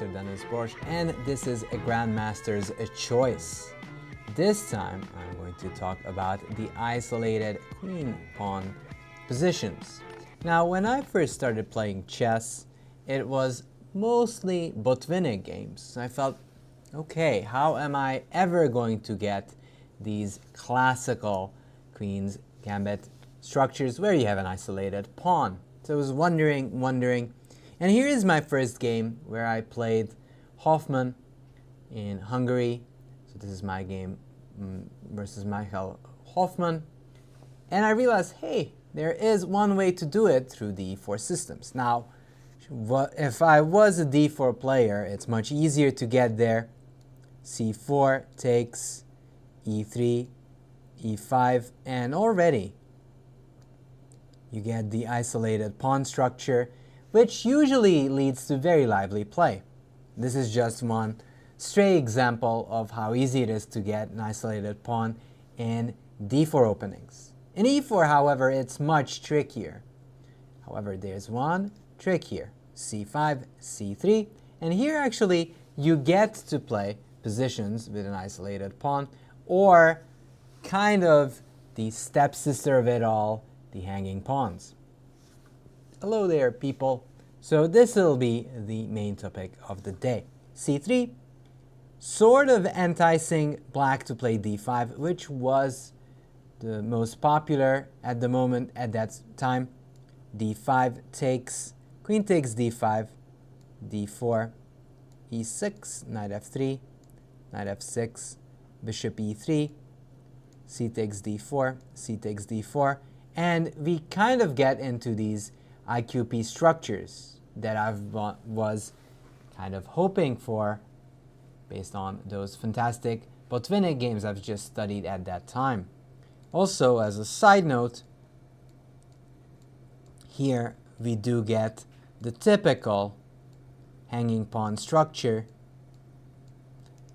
Grandmaster Denes Boros, and this is a Grandmaster's Choice. This time I'm going to talk about the isolated queen-pawn positions. Now, when I first started playing chess, it was mostly Botvinnik games. I felt, okay, how am I ever going to get these classical Queen's Gambit structures where you have an isolated pawn? So I was wondering, and here is my first game where I played Hoffman in Hungary. So this is my game versus Michael Hoffman. And I realized, hey, there is one way to do it through the e4 systems. Now, if I was a d4 player, it's much easier to get there. c4 takes e3, e5, and already you get the isolated pawn structure, which usually leads to very lively play. This is just one stray example of how easy it is to get an isolated pawn in d4 openings. In e4, however, it's much trickier. However, there's one trick here. c5, c3, and here actually you get to play positions with an isolated pawn, or kind of the stepsister of it all, the hanging pawns. Hello there, people. So this will be the main topic of the day. c3, sort of enticing black to play d5, which was the most popular at the moment at that time. d5 takes, queen takes d5, d4, e6, knight f3, knight f6, bishop e3, c takes d4, c takes d4, and we kind of get into these IQP structures that I was kind of hoping for based on those fantastic Botvinnik games I've just studied at that time. Also, as a side note, here we do get the typical hanging pawn structure.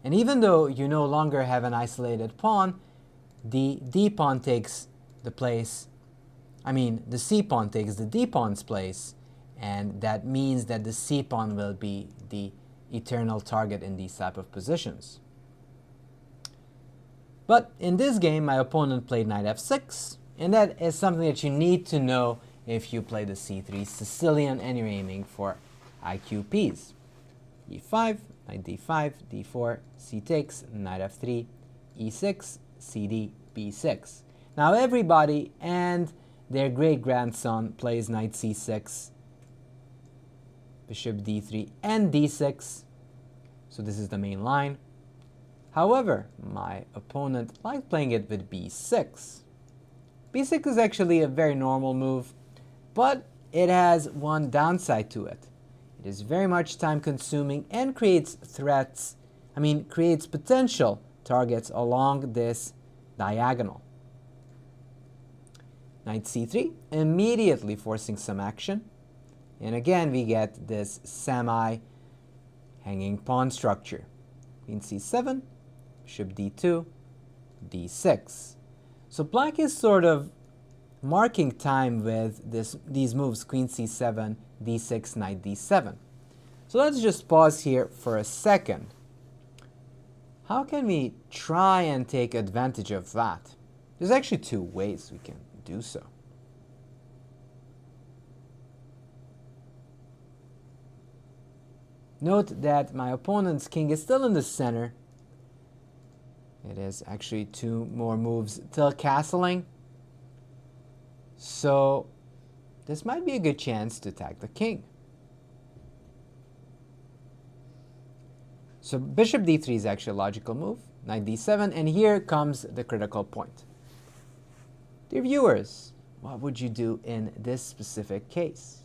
And even though you no longer have an isolated pawn, the d-pawn takes the place, the c-pawn takes the d-pawn's place, and that means that the c-pawn will be the eternal target in these type of positions. But in this game, my opponent played knight f6, and that is something that you need to know if you play the c3 Sicilian and you're aiming for IQPs. e5, knight d5, d4, c takes, knight f3, e6, cd, b6. Now everybody and their great-grandson plays knight c6, bishop d3, and d6. So this is the main line. However, my opponent liked playing it with b6. b6 is actually a very normal move, but it has one downside to it. It is very much time-consuming and creates creates potential targets along this diagonal. Knight c3, immediately forcing some action. And again, we get this semi-hanging pawn structure. Queen c7, bishop d2, d6. So black is sort of marking time with these moves, queen c7, d6, knight d7. So let's just pause here for a second. How can we try and take advantage of that? There's actually two ways we can do so. Note that my opponent's king is still in the center. It is actually two more moves till castling. So this might be a good chance to attack the king. So bishop d3 is actually a logical move. Knight d7, and here comes the critical point. Dear viewers, what would you do in this specific case?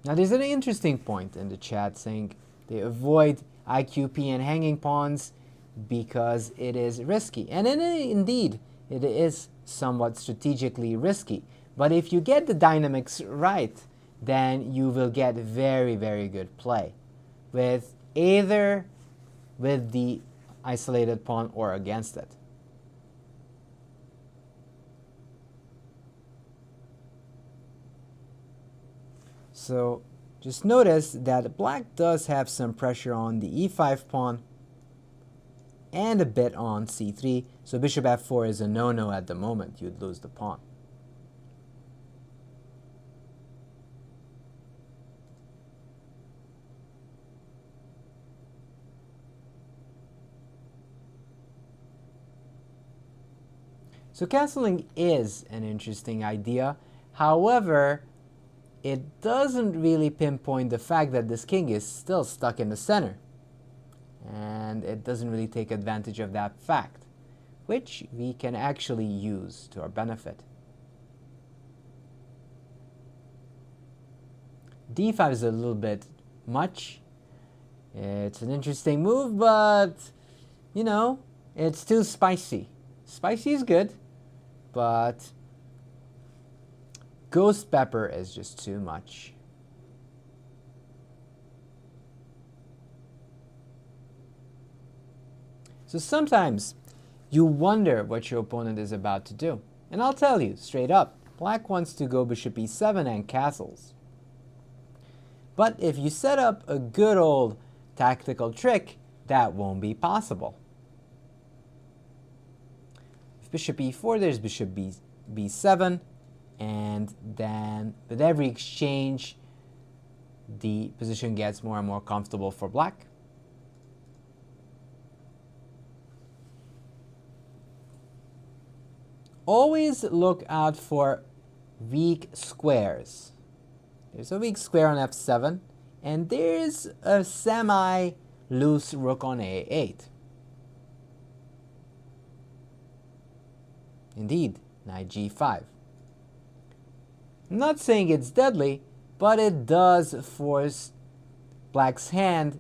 Now there's an interesting point in the chat saying they avoid IQP and hanging pawns because it is risky. And indeed, it is somewhat strategically risky. But if you get the dynamics right, then you will get very, very good play with either with the isolated pawn or against it. So just notice that black does have some pressure on the e5 pawn and a bit on c3, so bishop f4 is a no-no at the moment. You'd lose the pawn. So castling is an interesting idea. However, it doesn't really pinpoint the fact that this king is still stuck in the center. And it doesn't really take advantage of that fact, which we can actually use to our benefit. d5 is a little bit much. It's an interesting move, but, you know, it's too spicy. Spicy is good, but ghost pepper is just too much. So sometimes you wonder what your opponent is about to do. And I'll tell you straight up, black wants to go bishop e7 and castles. But if you set up a good old tactical trick, that won't be possible. If bishop e4, there's bishop b7, and then with every exchange, the position gets more and more comfortable for black. Always look out for weak squares. There's a weak square on f7, and there's a semi-loose rook on a8. Indeed, knight g5. I'm not saying it's deadly, but it does force black's hand,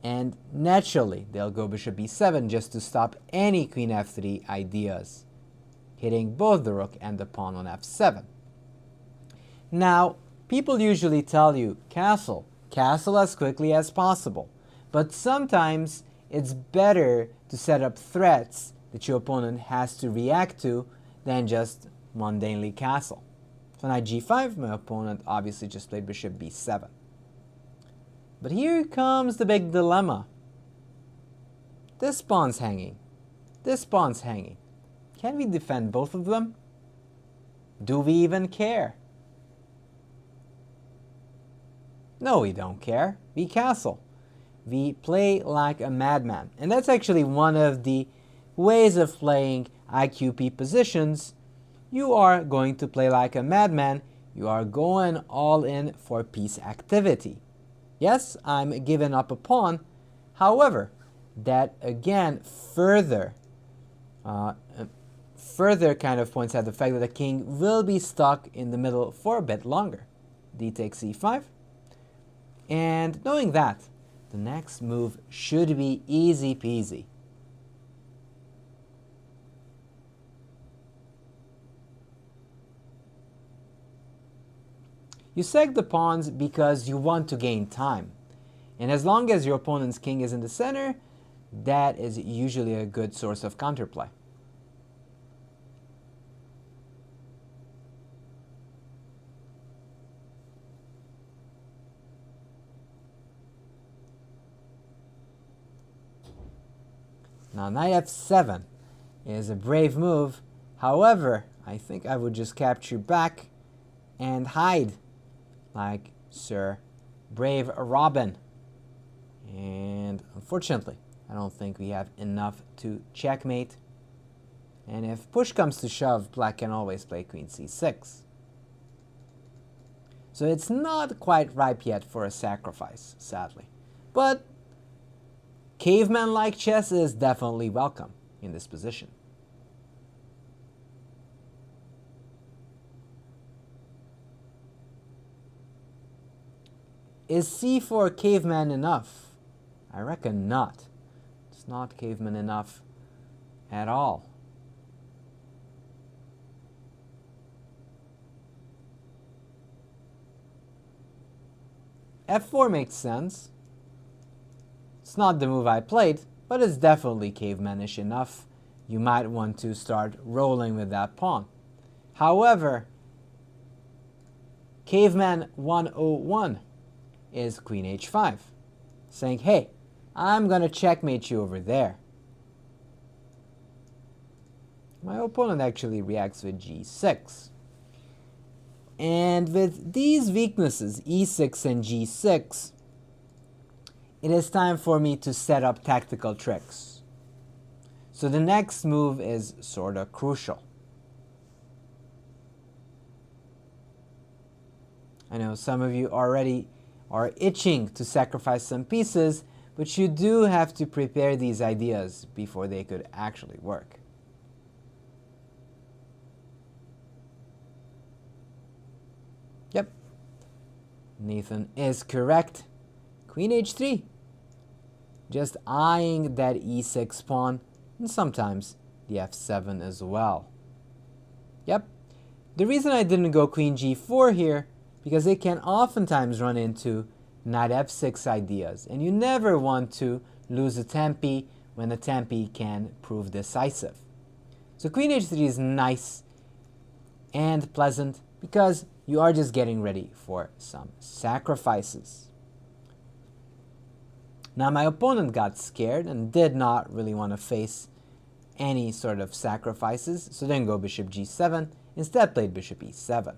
and naturally they'll go bishop b7 just to stop any queen f3 ideas, hitting both the rook and the pawn on f7. Now, people usually tell you, castle as quickly as possible. But sometimes it's better to set up threats that your opponent has to react to than just mundanely castle. So knight g5, my opponent obviously just played bishop b7. But here comes the big dilemma. This pawn's hanging. This pawn's hanging. Can we defend both of them? Do we even care? No, we don't care. We castle. We play like a madman. And that's actually one of the ways of playing IQP positions. You are going to play like a madman. You are going all in for piece activity. Yes, I'm giving up a pawn. However, that again further kind of points out the fact that the king will be stuck in the middle for a bit longer. D takes e5. And knowing that, the next move should be easy peasy. You seg the pawns because you want to gain time. And as long as your opponent's king is in the center, that is usually a good source of counterplay. Now knight f7 is a brave move. However, I think I would just capture back and hide like Sir Brave Robin. And unfortunately, I don't think we have enough to checkmate. And if push comes to shove, black can always play queen c6. So it's not quite ripe yet for a sacrifice, sadly. But caveman-like chess is definitely welcome in this position. Is c4 caveman enough? I reckon not. It's not caveman enough at all. f4 makes sense. It's not the move I played, but it's definitely cavemanish enough. You might want to start rolling with that pawn. However, Caveman 101 is queen h5, saying, hey, I'm going to checkmate you over there. My opponent actually reacts with g6. And with these weaknesses, e6 and g6, it is time for me to set up tactical tricks. So the next move is sort of crucial. I know some of you already are itching to sacrifice some pieces, but you do have to prepare these ideas before they could actually work. Yep, Nathan is correct. Queen h3. Just eyeing that e6 pawn, and sometimes the f7 as well. Yep, the reason I didn't go queen g4 here, because it can oftentimes run into knight f6 ideas, and you never want to lose a tempi when a tempi can prove decisive. So queen h3 is nice and pleasant because you are just getting ready for some sacrifices. Now my opponent got scared and did not really want to face any sort of sacrifices, so didn't go bishop g7, instead played bishop e7.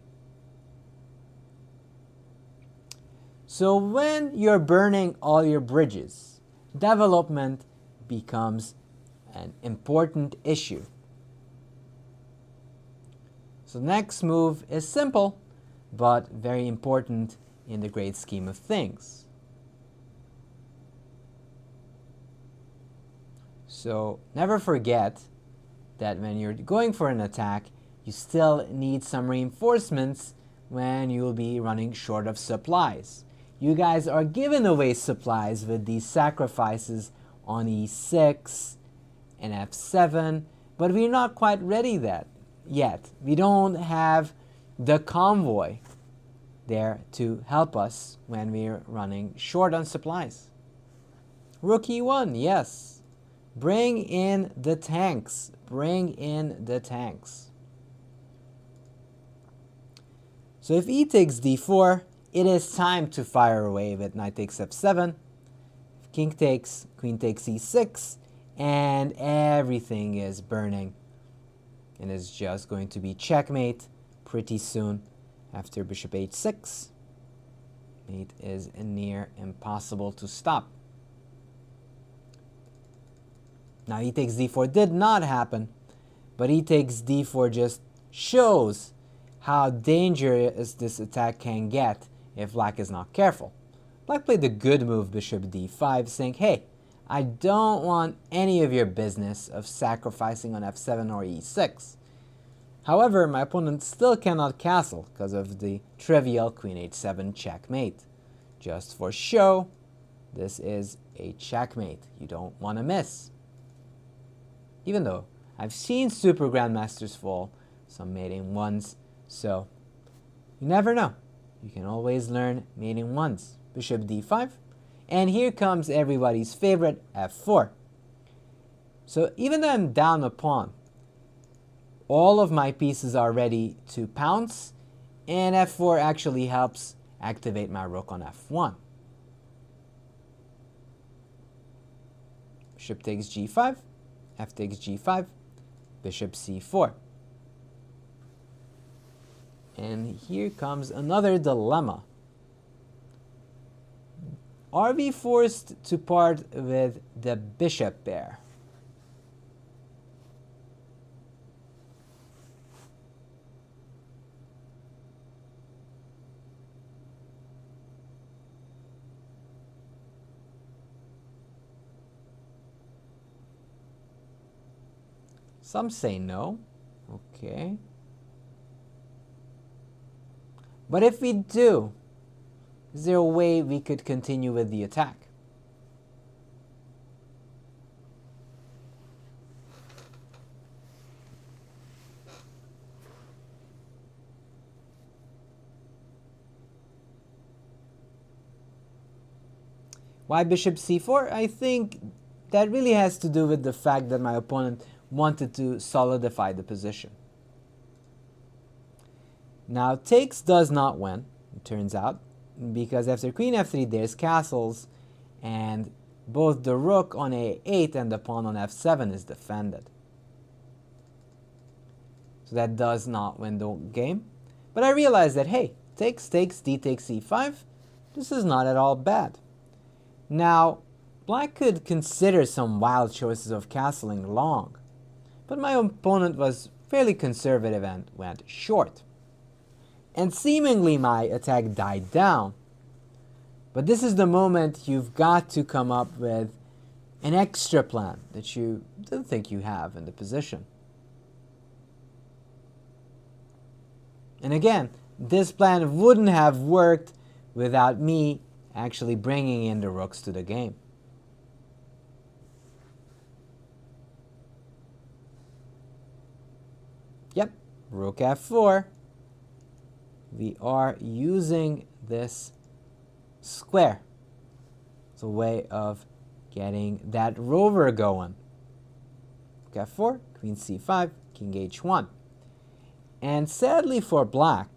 So when you're burning all your bridges, development becomes an important issue. So the next move is simple, but very important in the great scheme of things. So never forget that when you're going for an attack, you still need some reinforcements when you'll be running short of supplies. You guys are giving away supplies with these sacrifices on e6 and f7, but we're not quite ready yet. We don't have the convoy there to help us when we're running short on supplies. Rook e1, yes. Bring in the tanks. Bring in the tanks. So if e takes d4, it is time to fire away with knight takes f7. If king takes, queen takes e6, and everything is burning. It is just going to be checkmate pretty soon after bishop h6. Mate is near impossible to stop. Now e takes d4 did not happen, but e takes d4 just shows how dangerous this attack can get if black is not careful. Black played the good move bishop d5, saying, hey, I don't want any of your business of sacrificing on f7 or e6. However, my opponent still cannot castle because of the trivial queen h7 checkmate. Just for show, this is a checkmate. You don't want to miss. Even though I've seen super grandmasters fall some mating ones, so you never know. You can always learn mating ones. Bishop d5, and here comes everybody's favorite f4. So even though I'm down a pawn, all of my pieces are ready to pounce, and f4 actually helps activate my rook on f1. Bishop takes g5, f takes g5, bishop c4. And here comes another dilemma. Are we forced to part with the bishop pair? Some say no. Okay. But if we do, is there a way we could continue with the attack? Why bishop c4? I think that really has to do with the fact that my opponent wanted to solidify the position. Now takes does not win, it turns out, because after queen f3 there's castles, and both the rook on a8 and the pawn on f7 is defended. So that does not win the game. But I realized that, hey, takes, d takes e5, this is not at all bad. Now, black could consider some wild choices of castling long, but my opponent was fairly conservative and went short. And seemingly my attack died down. But this is the moment you've got to come up with an extra plan that you didn't think you have in the position. And again, this plan wouldn't have worked without me actually bringing in the rooks to the game. Yep, rook f4. We are using this square. It's a way of getting that rover going. Rook f4, queen c5, king h1. And sadly for black,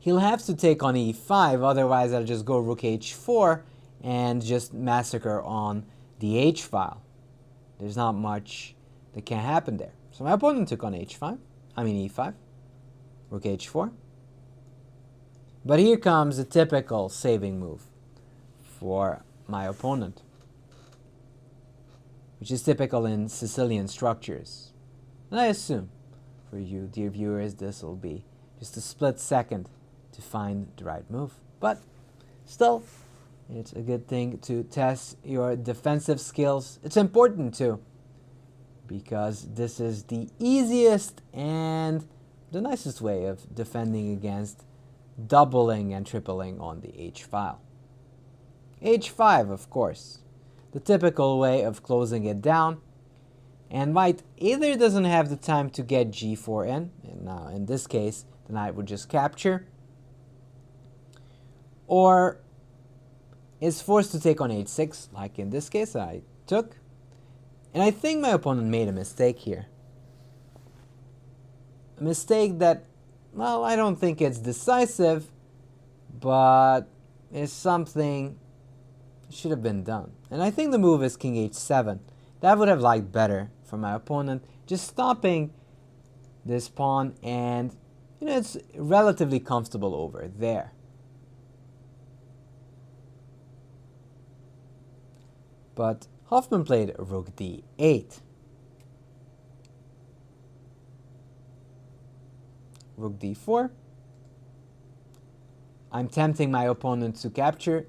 he'll have to take on e5, otherwise I'll just go rook h4 and just massacre on the h file. There's not much that can happen there. So my opponent took on e5, rook h4. But here comes a typical saving move for my opponent, which is typical in Sicilian structures. And I assume for you, dear viewers, this will be just a split second to find the right move. But still, it's a good thing to test your defensive skills. It's important too, because this is the easiest and the nicest way of defending against doubling and tripling on the h file. h5, of course, the typical way of closing it down, and white either doesn't have the time to get g4 in, and now in this case the knight would just capture, or is forced to take on h6, like in this case I took. And I think my opponent made a mistake here. A mistake that, well, I don't think it's decisive, but is something that should have been done. And I think the move is king h7. That would have liked better for my opponent, just stopping this pawn, and it's relatively comfortable over there. But Hoffman played rook d8. Rook d4. I'm tempting my opponent to capture,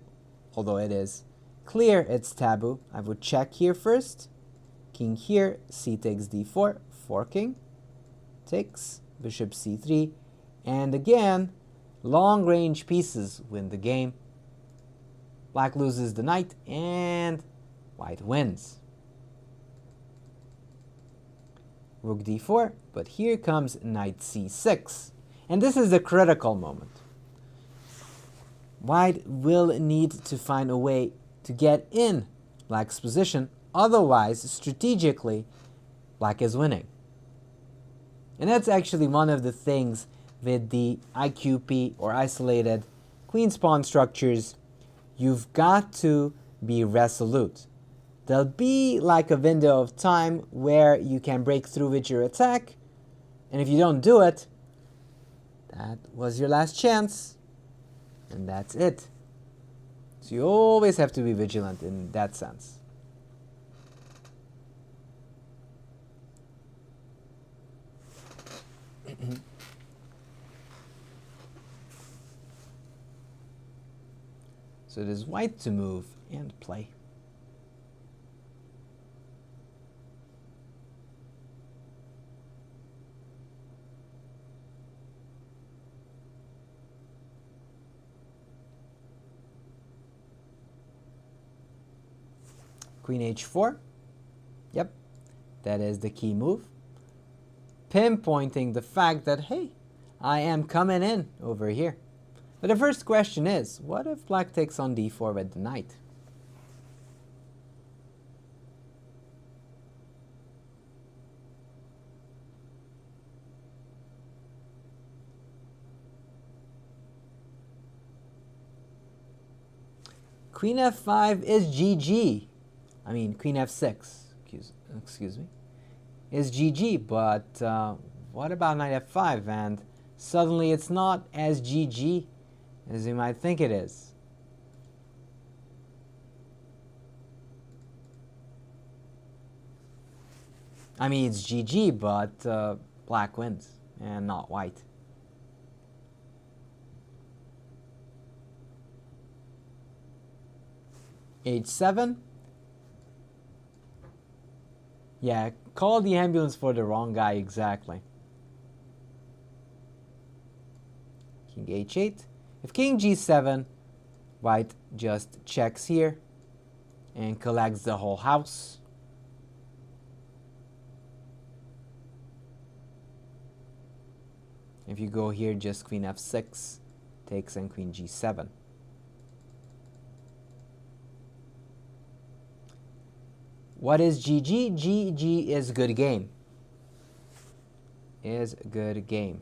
although it is clear it's taboo. I would check here first. King here, c takes d4, forking, takes, bishop c3, and again, long-range pieces win the game. Black loses the knight, and white wins. Rook d4, but here comes knight c6. And this is the critical moment. White will need to find a way to get in black's position, otherwise, strategically, black is winning. And that's actually one of the things with the IQP or isolated queen's pawn structures. You've got to be resolute. There'll be like a window of time where you can break through with your attack, and if you don't do it, that was your last chance, and that's it. So you always have to be vigilant in that sense. So it is white to move and play. Queen h4. Yep, that is the key move. Pinpointing the fact that, hey, I am coming in over here. But the first question is, what if black takes on d4 with the knight? queen f5 is GG. I mean, queen f6, excuse me, is GG, but what about knight f5? And suddenly it's not as GG as you might think it is. I mean, it's GG, but black wins and not white. H7. Yeah, call the ambulance for the wrong guy, exactly. King H8. If King G7, white just checks here and collects the whole house. If you go here, just queen f6 takes and queen g7. What is GG? GG is good game. Is good game.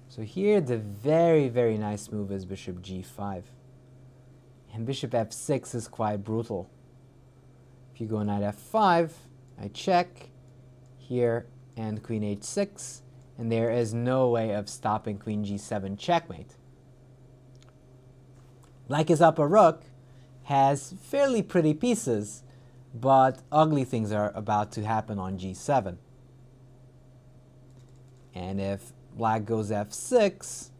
So here the very, very nice move is bishop g5. And bishop f6 is quite brutal. If you go knight f5, I check here and queen h6, and there is no way of stopping queen g7 checkmate. Like his upper rook has fairly pretty pieces, but ugly things are about to happen on g7. And if black goes f6,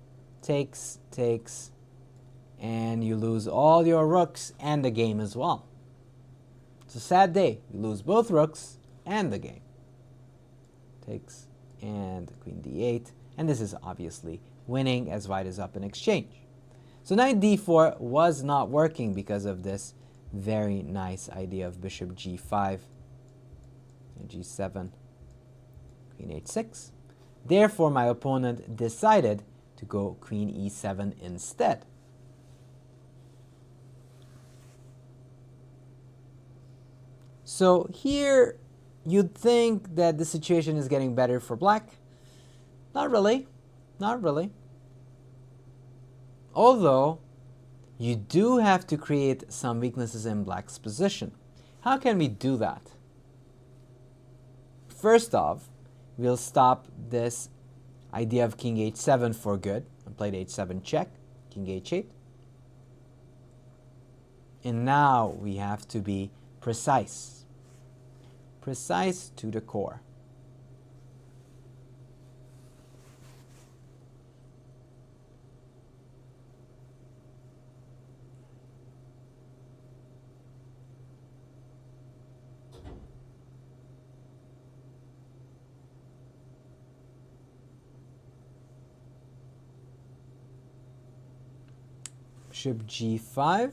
takes, and you lose all your rooks and the game as well. It's a sad day. You lose both rooks and the game. Takes and queen d8, and this is obviously winning as white is up in exchange. So knight d4 was not working because of this very nice idea of bishop g5, and g7, queen h6. Therefore, my opponent decided to go queen e7 instead. So here, you'd think that the situation is getting better for black. Not really. Not really. Although, you do have to create some weaknesses in black's position. How can we do that? First off, we'll stop this idea of king h7 for good and played h7 check, king h8. And now we have to be precise. Precise to the core. Bishop g5.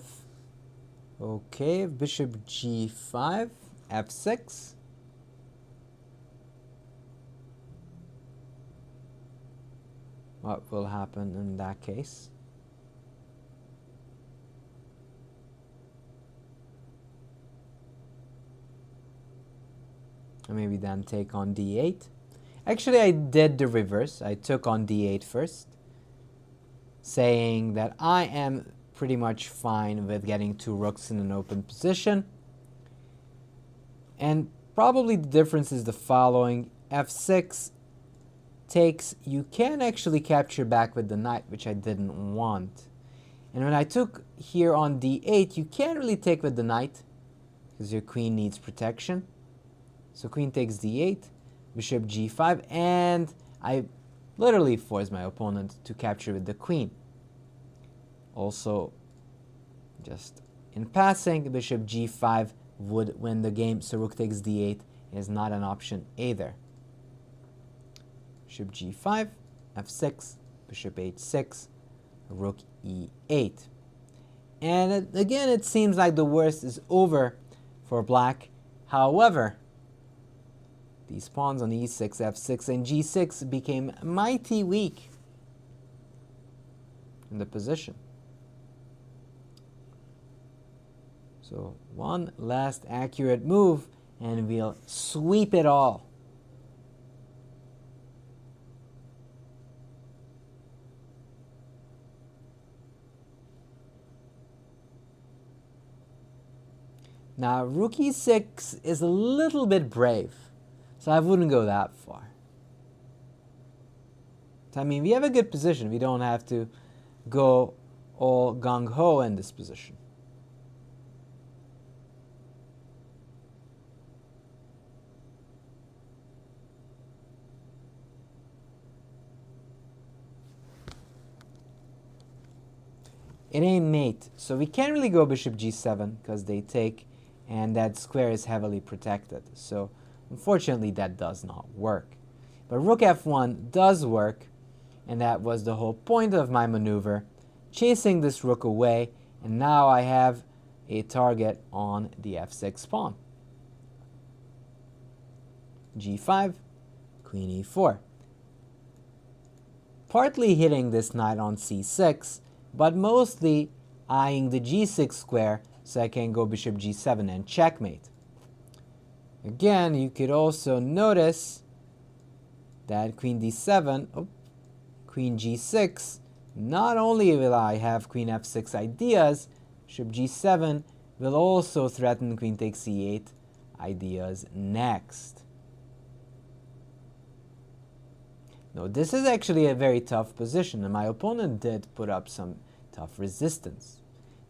Okay, bishop g5, f6. What will happen in that case? And maybe then take on d8. Actually, I did the reverse. I took on d8 first, saying that I am pretty much fine with getting two rooks in an open position. And probably the difference is the following. f6 takes, you can actually capture back with the knight, which I didn't want. And when I took here on d8, you can't really take with the knight because your queen needs protection. So queen takes d8, bishop g5, and I literally forced my opponent to capture with the queen. Also, just in passing, bishop g5 would win the game, so rook takes d8 is not an option either. Bishop g5, f6, bishop h6, rook e8. And again, it seems like the worst is over for black. However, these pawns on e6, f6, and g6 became mighty weak in the position. So one last accurate move and we'll sweep it all. Now rook e6 is a little bit brave, so I wouldn't go that far. I mean, we have a good position. We don't have to go all gung-ho in this position. It ain't mate, so we can't really go bishop g7 because they take, and that square is heavily protected. So unfortunately that does not work. But rook f1 does work, and that was the whole point of my maneuver, chasing this rook away, and now I have a target on the f6 pawn. g5, queen e4. Partly hitting this knight on c6, but mostly eyeing the g6 square so I can go bishop g7 and checkmate. Again, you could also notice that queen d7, queen g6, not only will I have queen f6 ideas, bishop g7 will also threaten queen takes c8 ideas next. No, this is actually a very tough position, and my opponent did put up some tough resistance.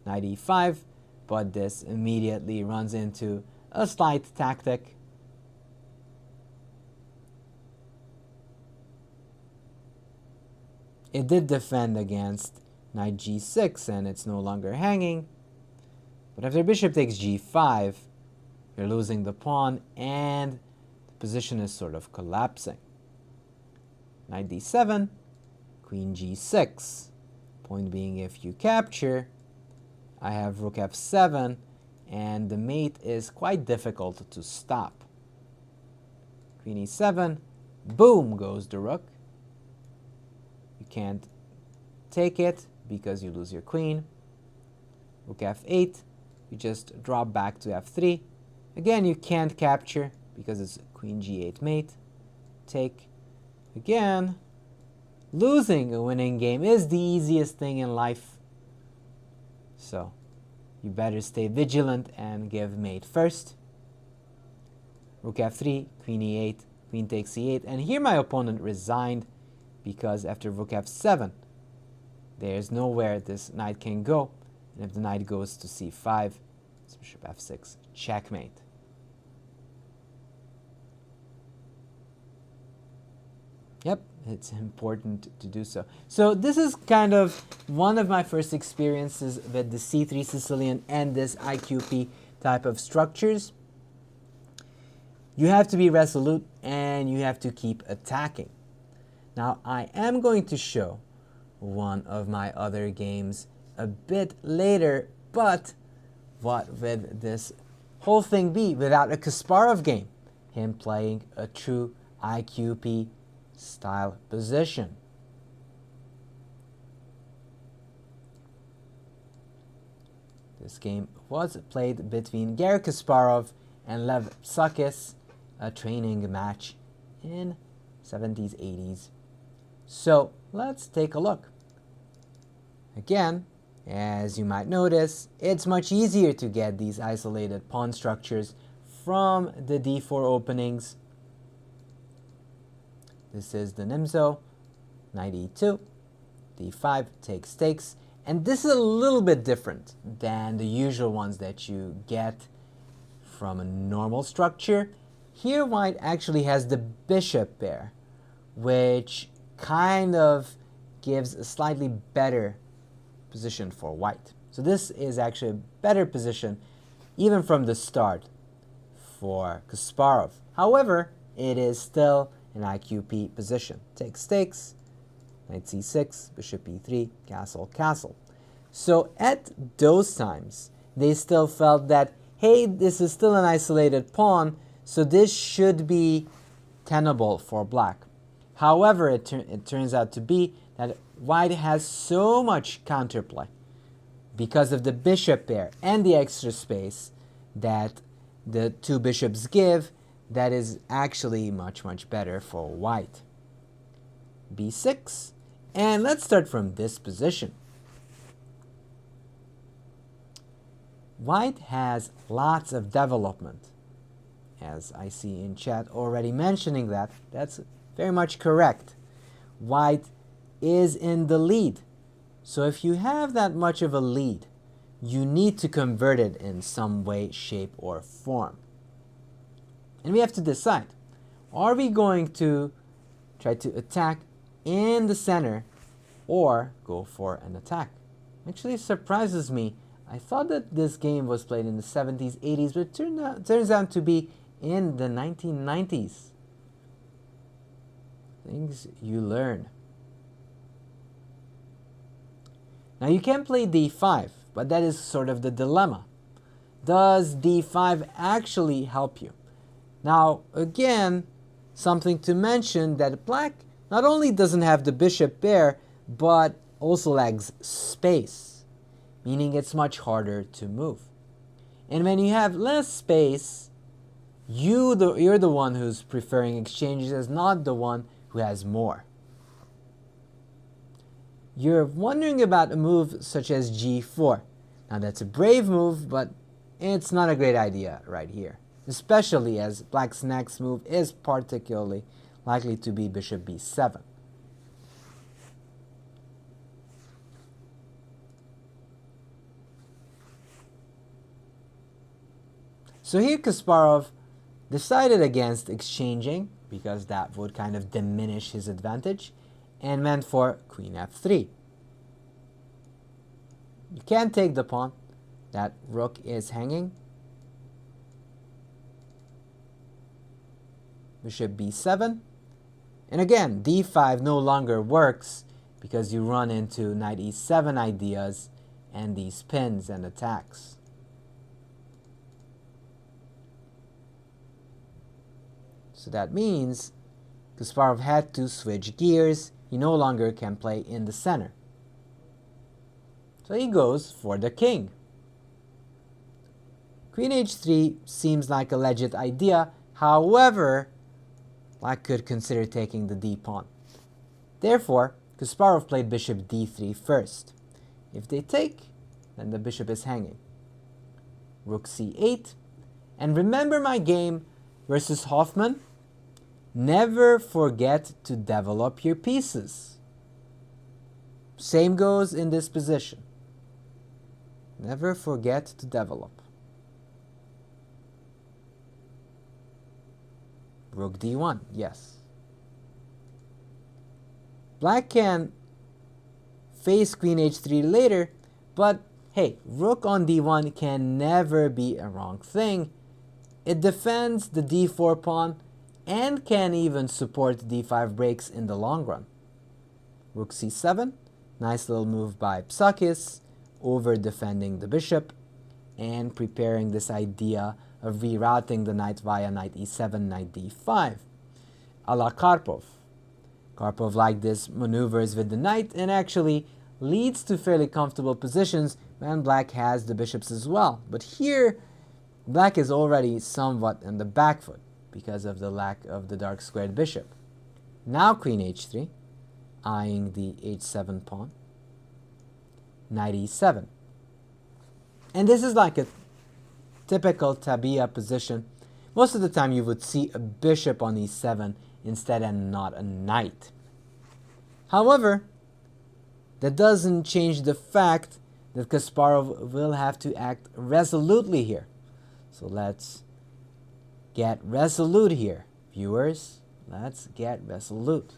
Knight e5, but this immediately runs into a slight tactic. It did defend against knight g6, and it's no longer hanging. But after bishop takes g5, you're losing the pawn, and the position is sort of collapsing. Knight d7, queen g6. Point being, if you capture, I have rook f7, and the mate is quite difficult to stop. Queen e7, boom goes the rook. You can't take it because you lose your queen. Rook f8, you just drop back to f3. Again, you can't capture because it's queen g8 mate. Take. Again, losing a winning game is the easiest thing in life. So you better stay vigilant and give mate first. Rook f3, queen e8, queen takes e8. And here my opponent resigned because after rook f7, there's nowhere this knight can go. And if the knight goes to c5, it's bishop f6, checkmate. Yep, it's important to do so. So this is kind of one of my first experiences with the C3 Sicilian and this IQP type of structures. You have to be resolute and you have to keep attacking. Now I am going to show one of my other games a bit later, but what would this whole thing be without a Kasparov game? Him playing a true IQP style position. This game was played between Garry Kasparov and Lev Psakhis, a training match in 70s, 80s. So let's take a look. Again, as you might notice, it's much easier to get these isolated pawn structures from the d4 openings. This is the Nimzo, knight e2, d5, takes, and this is a little bit different than the usual ones that you get from a normal structure. Here white actually has the bishop pair, which kind of gives a slightly better position for white. So this is actually a better position even from the start for Kasparov. However, it is still an IQP position. Takes, knight c6, bishop e3, castle. So at those times, they still felt that, hey, this is still an isolated pawn, so this should be tenable for black. However, it turns out to be that white has so much counterplay because of the bishop pair and the extra space that the two bishops give, that is actually much better for white. b6, and let's start from this position. White has lots of development, as I see in chat already mentioning that. That's very much correct. White is in the lead. So if you have that much of a lead, you need to convert it in some way, shape, or form. And we have to decide, are we going to try to attack in the center or go for an attack? Actually, it surprises me. I thought that this game was played in the 70s, 80s, but it turns out to be in the 1990s. Things you learn. Now you can play d5, but that is sort of the dilemma. Does d5 actually help you? Now, again, something to mention that black not only doesn't have the bishop pair, but also lacks space, meaning it's much harder to move. And when you have less space, you're the one who's preferring exchanges, not the one who has more. You're wondering about a move such as g4. Now that's a brave move, but it's not a great idea right here, especially as black's next move is particularly likely to be bishop b7. So here Kasparov decided against exchanging, because that would kind of diminish his advantage, and went for queen f3. You can't take the pawn. That rook is hanging. Bishop b7. And again, d5 no longer works because you run into knight e7 ideas and these pins and attacks. So that means Kasparov had to switch gears. He no longer can play in the center. So he goes for the king. Queen h3 seems like a legit idea. However, black could consider taking the d pawn. Therefore, Kasparov played bishop d3 first. If they take, then the bishop is hanging. Rook c8. And remember my game versus Hoffman? Never forget to develop your pieces. Same goes in this position. Never forget to develop. Rook d1, yes. Black can face queen h3 later, but hey, rook on d1 can never be a wrong thing. It defends the d4 pawn and can even support d5 breaks in the long run. Rook c7, nice little move by Psakhis, over defending the bishop and preparing this idea of rerouting the knight via knight e7, knight d5, a la Karpov. Karpov liked this maneuvers with the knight and actually leads to fairly comfortable positions when black has the bishops as well. But here, black is already somewhat on the back foot because of the lack of the dark squared bishop. Now queen h3, eyeing the h7 pawn, knight e7. And this is like a typical tabia position. Most of the time you would see a bishop on e7 instead and not a knight. However, that doesn't change the fact that Kasparov will have to act resolutely here. So let's get resolute here, viewers. Let's get resolute.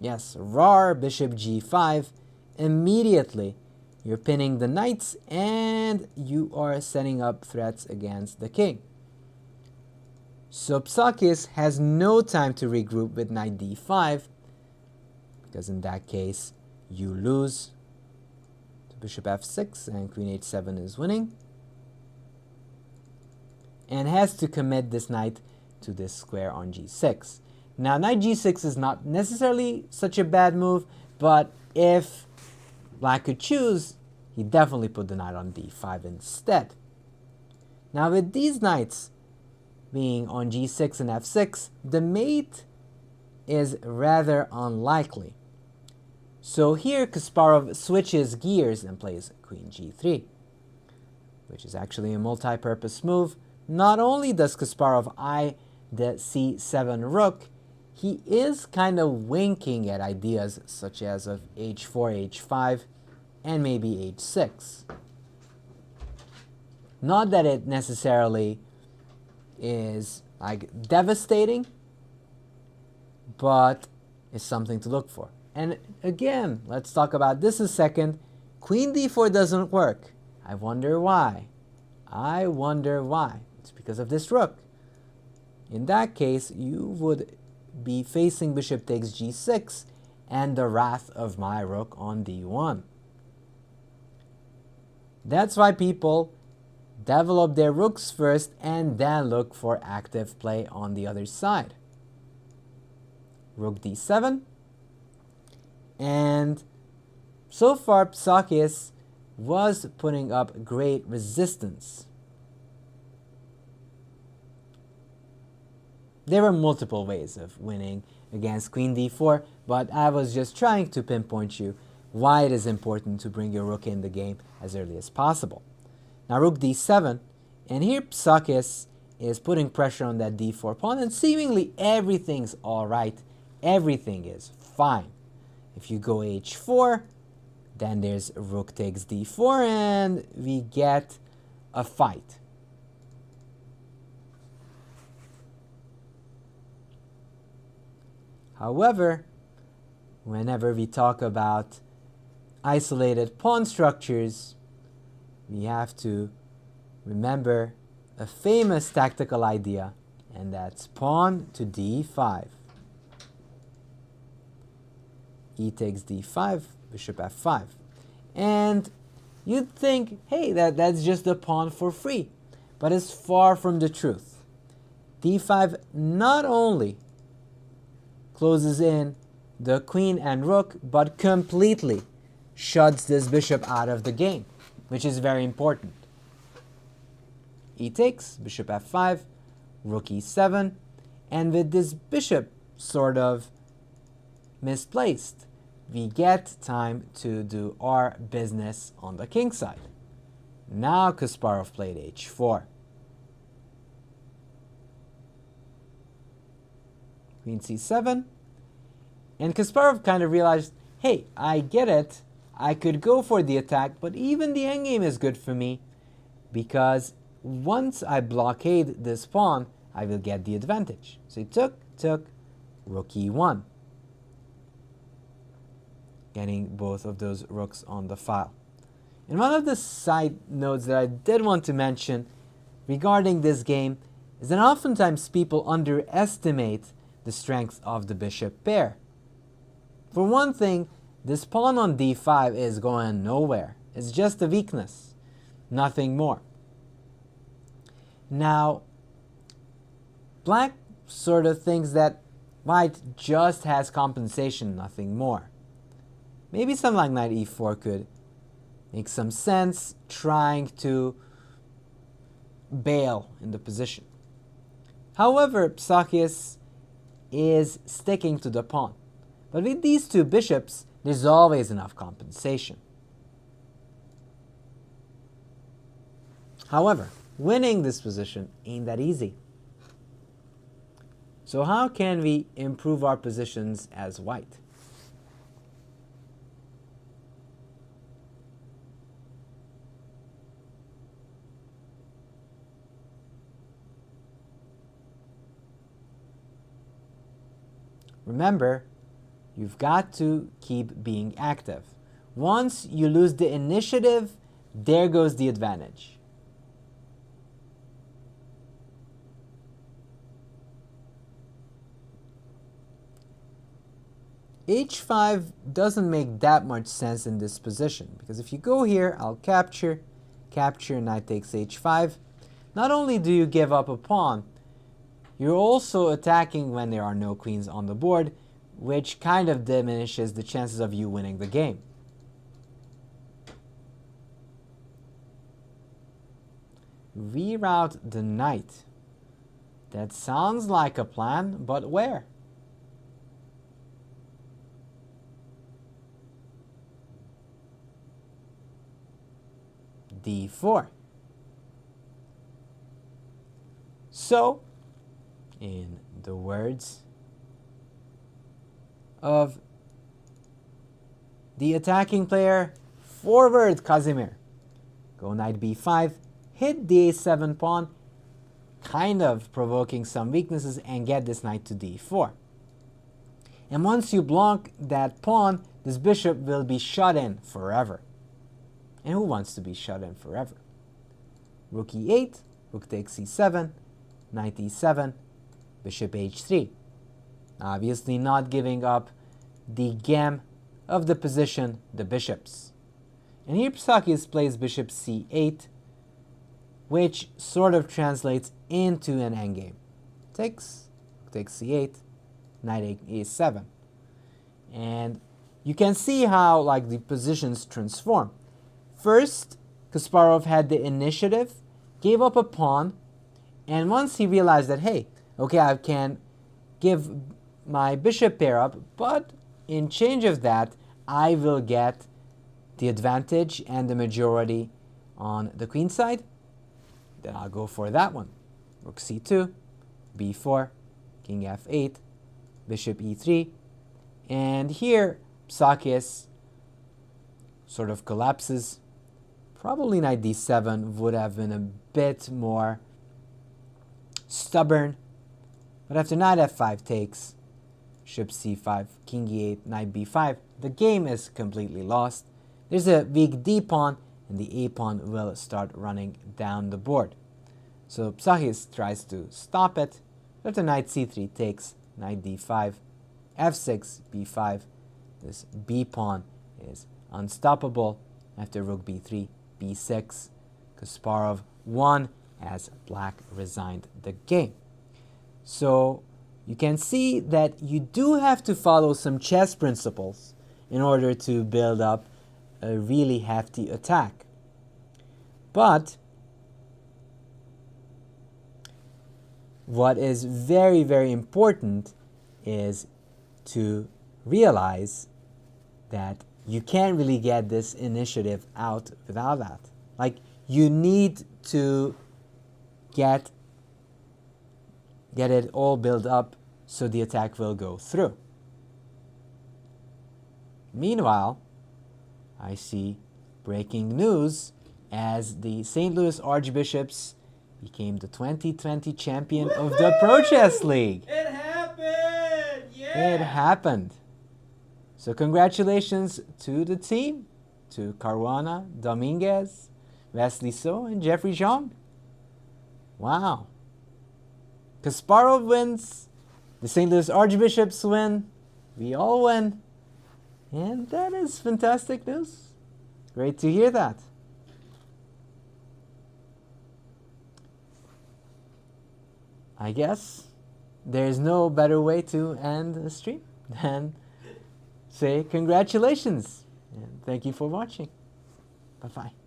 Yes, rar bishop g5. Immediately, you're pinning the knights and you are setting up threats against the king. So Psakhis has no time to regroup with knight d5, because in that case, you lose. So bishop f6 and queen h7 is winning. And has to commit this knight to this square on g6. Now, knight g6 is not necessarily such a bad move, but if black could choose, he definitely put the knight on d5 instead. Now with these knights being on g6 and f6, the mate is rather unlikely. So here Kasparov switches gears and plays queen g3, which is actually a multi-purpose move. Not only does Kasparov eye the c7 rook, he is kind of winking at ideas such as of h4, h5, and maybe h6. Not that it necessarily is like devastating, but it's something to look for. And again, let's talk about this a second. Queen d4 doesn't work. I wonder why. I wonder why. It's because of this rook. In that case, you would be facing bishop takes g6 and the wrath of my rook on d1. That's why people develop their rooks first and then look for active play on the other side. Rook d7. And so far Psakhis was putting up great resistance. There were multiple ways of winning against queen d4, but I was just trying to pinpoint you why it is important to bring your rook in the game as early as possible. Now rook d7, and here Psakhis is putting pressure on that d4 pawn, and seemingly everything's alright, everything is fine. If you go h4, then there's rook takes d4, and we get a fight. However, whenever we talk about isolated pawn structures, we have to remember a famous tactical idea, and that's pawn to d5. E takes d5, bishop f5. And you'd think, hey, that's just a pawn for free. But it's far from the truth. d5 not only closes in the queen and rook, but completely shuts this bishop out of the game, which is very important. E takes, bishop f5, rook e7, and with this bishop sort of misplaced, we get time to do our business on the king side. Now Kasparov played h4. Queen c7, and Kasparov kind of realized, hey, I get it, I could go for the attack, but even the endgame is good for me, because once I blockade this pawn, I will get the advantage. So he took rook e1, getting both of those rooks on the file. And one of the side notes that I did want to mention regarding this game is that oftentimes people underestimate the strength of the bishop pair. For one thing, this pawn on d5 is going nowhere. It's just a weakness, nothing more. Now, black sort of thinks that white just has compensation, nothing more. Maybe something like knight e4 could make some sense, trying to bail in the position. However, Psakhis is sticking to the pawn. But with these two bishops, there's always enough compensation. However, winning this position ain't that easy. So how can we improve our positions as white? Remember, you've got to keep being active. Once you lose the initiative, there goes the advantage. h5 doesn't make that much sense in this position, because if you go here, I'll capture, knight takes h5. Not only do you give up a pawn, you're also attacking when there are no queens on the board, which kind of diminishes the chances of you winning the game. Reroute the knight. That sounds like a plan, but where? D4. So, in the words of the attacking player, forward Casimir. Go knight b5, hit the a7 pawn, kind of provoking some weaknesses, and get this knight to d4. And once you block that pawn, this bishop will be shut in forever. And who wants to be shut in forever? Rook e8, rook takes c7, knight e7, bishop h3. Obviously not giving up the gem of the position, the bishops. And here Psakhis plays bishop c8, which sort of translates into an endgame. Takes c8, knight a7. And you can see how like the positions transform. First, Kasparov had the initiative, gave up a pawn, and once he realized that, hey, okay, I can give my bishop pair up, but in change of that, I will get the advantage and the majority on the queen side, then I'll go for that one. Rook c2, b4, king f8, bishop e3, and here Psakhis sort of collapses. Probably knight d7 would have been a bit more stubborn, but after knight f5 takes, bishop c5, king e8, knight b5, the game is completely lost. There's a weak d pawn, and the a pawn will start running down the board. So Psakhis tries to stop it. After knight c3 takes, knight d5, f6, b5, this b pawn is unstoppable. After rook b3, b6, Kasparov won as black resigned the game. So you can see that you do have to follow some chess principles in order to build up a really hefty attack. But what is very, very important is to realize that you can't really get this initiative out without that. Like, you need to get it all built up so the attack will go through. Meanwhile, I see breaking news as the St. Louis Archbishops became the 2020 champion of the Pro Chess League. It happened! Yeah! It happened. So congratulations to the team, to Caruana, Dominguez, Wesley So, and Jeffrey Zhang. Wow. Kasparov wins, the St. Louis Archbishops win, we all win. And that is fantastic news. Great to hear that. I guess there's no better way to end the stream than say congratulations and thank you for watching. Bye-bye.